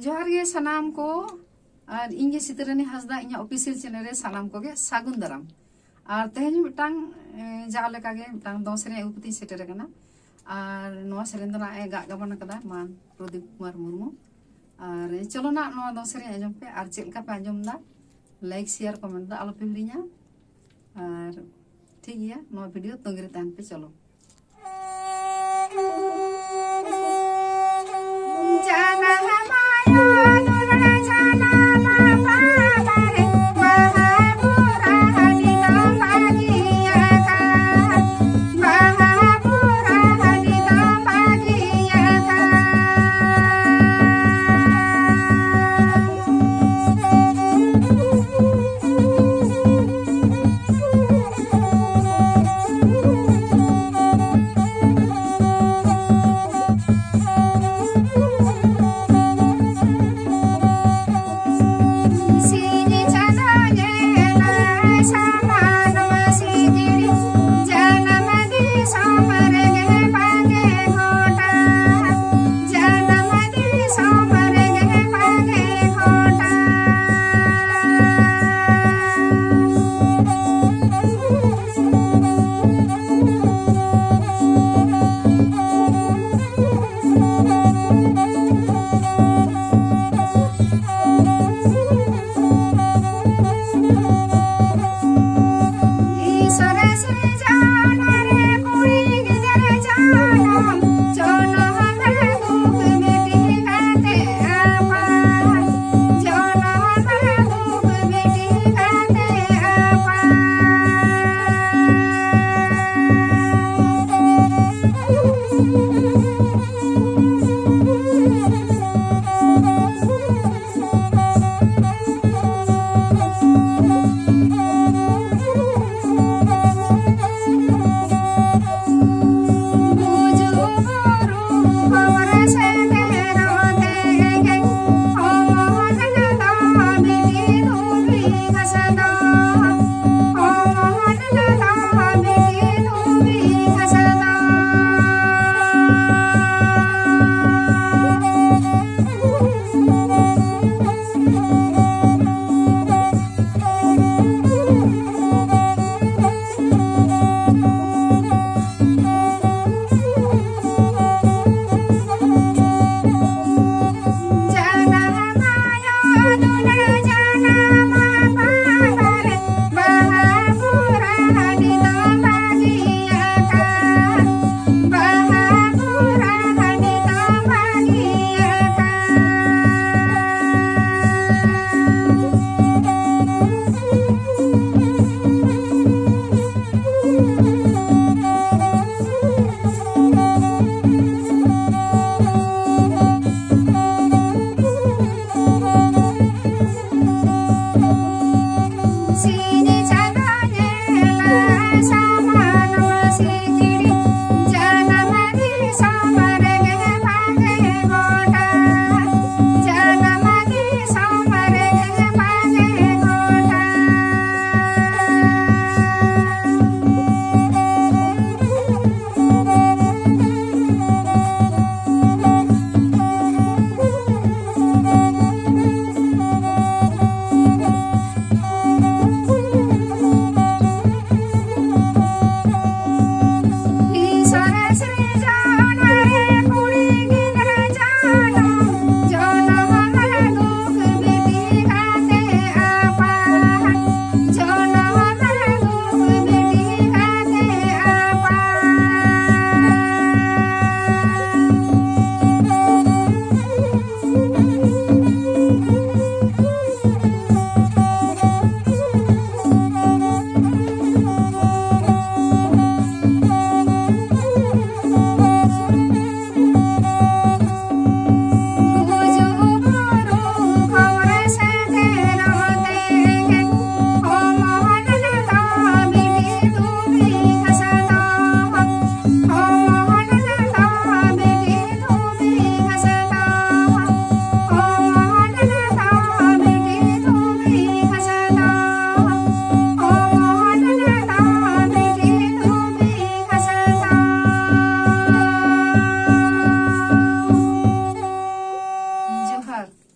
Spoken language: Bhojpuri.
जोहार गे सनाम को और इंगे सितरानी हसदा इኛ ऑफिशियल चैनल रे सनाम को गे सागुन दाराम और तेहन मिटांग जाव लेका गे मिटांग दो सेरे उपति सेटर कना और नवा सेरेन दना ए गा गाबन कदा मान प्रदीप कुमार मुर्मू और चलो ना नवा दो सेरे आजम पे और चेलका पे आजम दा लाइक शेयर कमेंट दा आलो पे हिड़िया और ठीक गया नवा वीडियो तंगरे तान पे चलो जोहार।